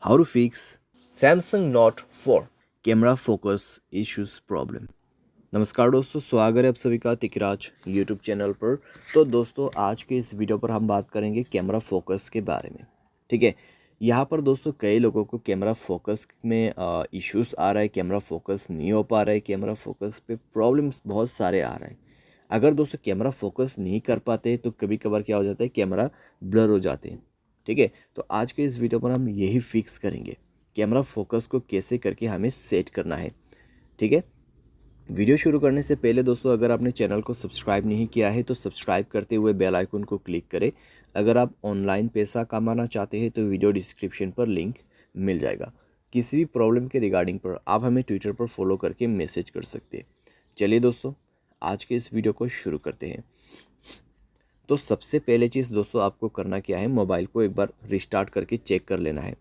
How to fix Samsung Note 4। Camera focus issues problem. नमस्कार दोस्तों, स्वागत है आप सभी का तिकराज यूट्यूब चैनल पर। तो दोस्तों, आज के इस वीडियो पर हम बात करेंगे कैमरा फोकस के बारे में। ठीक है, यहाँ पर दोस्तों कई लोगों को कैमरा फोकस में इश्यूज आ रहा है, कैमरा फोकस नहीं हो पा रहा है, कैमरा फोकस पे प्रॉब्लम्स बहुत सारे आ रहे हैं। अगर दोस्तों कैमरा फोकस नहीं कर पाते तो कभी कभार क्या हो जाता है, कैमरा ब्लर हो जाते हैं। ठीक है, तो आज के इस वीडियो पर हम यही फिक्स करेंगे, कैमरा फोकस को कैसे करके हमें सेट करना है। ठीक है, वीडियो शुरू करने से पहले दोस्तों, अगर आपने चैनल को सब्सक्राइब नहीं किया है तो सब्सक्राइब करते हुए बेल आइकन को क्लिक करें। अगर आप ऑनलाइन पैसा कमाना चाहते हैं तो वीडियो डिस्क्रिप्शन पर लिंक मिल जाएगा। किसी भी प्रॉब्लम के रिगार्डिंग पर आप हमें ट्विटर पर फॉलो करके मैसेज कर सकते हैं। चलिए दोस्तों, आज के इस वीडियो को शुरू करते हैं। तो सबसे पहले चीज़ दोस्तों आपको करना क्या है, मोबाइल को एक बार रिस्टार्ट करके चेक कर लेना है।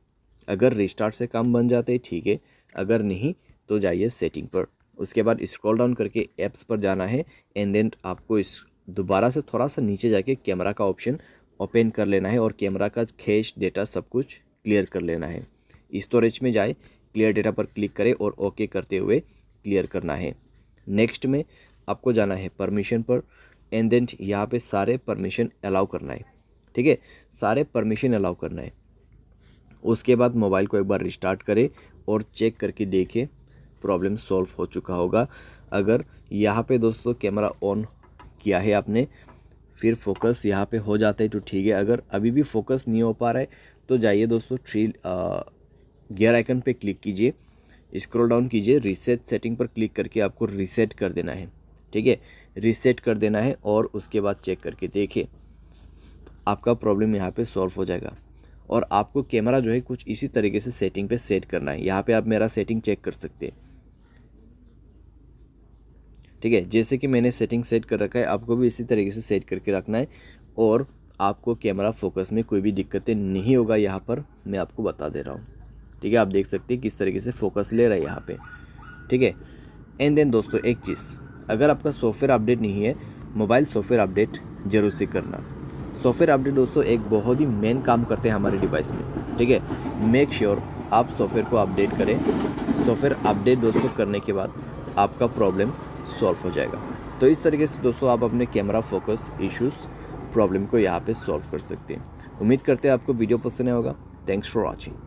अगर रिस्टार्ट से काम बन जाते हैं ठीक है, अगर नहीं तो जाइए सेटिंग पर। उसके बाद स्क्रॉल डाउन करके ऐप्स पर जाना है एंड देन आपको इस दोबारा से थोड़ा सा नीचे जाके कैमरा का ऑप्शन ओपन कर लेना है और कैमरा का कैश डेटा सब कुछ क्लियर कर लेना है। स्टोरेज में जाए, क्लियर डेटा पर क्लिक करें और ओके करते हुए क्लियर करना है। नेक्स्ट में आपको जाना है परमिशन पर एंड देन यहाँ पे सारे परमिशन अलाउ करना है। ठीक है, सारे परमिशन अलाउ करना है। उसके बाद मोबाइल को एक बार रिस्टार्ट करें और चेक करके देखें प्रॉब्लम सॉल्व हो चुका होगा। अगर यहाँ पे दोस्तों कैमरा ऑन किया है आपने, फिर फोकस यहाँ पे हो जाता है तो ठीक है। अगर अभी भी फोकस नहीं हो पा रहा है तो जाइए दोस्तों गियर आइकन पे क्लिक कीजिए, स्क्रॉल डाउन कीजिए, रीसेट सेटिंग पर क्लिक करके आपको रीसेट कर देना है। ठीक है, रीसेट कर देना है और उसके बाद चेक करके देखिए आपका प्रॉब्लम यहाँ पे सॉल्व हो जाएगा। और आपको कैमरा जो है कुछ इसी तरीके से सेटिंग पे सेट करना है। यहाँ पे आप मेरा सेटिंग चेक कर सकते हैं। ठीक है, जैसे कि मैंने सेटिंग सेट कर रखा है, आपको भी इसी तरीके से सेट करके रखना है और आपको कैमरा फोकस में कोई भी दिक्कतें नहीं होगा। यहाँ पर मैं आपको बता दे रहा हूँ। ठीक है, आप देख सकते हैं किस तरीके से फोकस ले रहा है यहाँ पे। ठीक है, एंड देन दोस्तों एक चीज़, अगर आपका सॉफ्टवेयर अपडेट नहीं है, मोबाइल सॉफ्टवेयर अपडेट जरूर से करना। सॉफ्टवेयर अपडेट दोस्तों एक बहुत ही मेन काम करते हैं हमारे डिवाइस में। ठीक है, मेक श्योर आप सॉफ्टवेयर को अपडेट करें। सॉफ्टवेयर अपडेट दोस्तों करने के बाद आपका प्रॉब्लम सॉल्व हो जाएगा। तो इस तरीके से दोस्तों आप अपने कैमरा फोकस इश्यूज़ प्रॉब्लम को यहाँ पे सॉल्व कर सकते हैं। उम्मीद करते हैं आपको वीडियो पसंद आया होगा। Thanks for watching.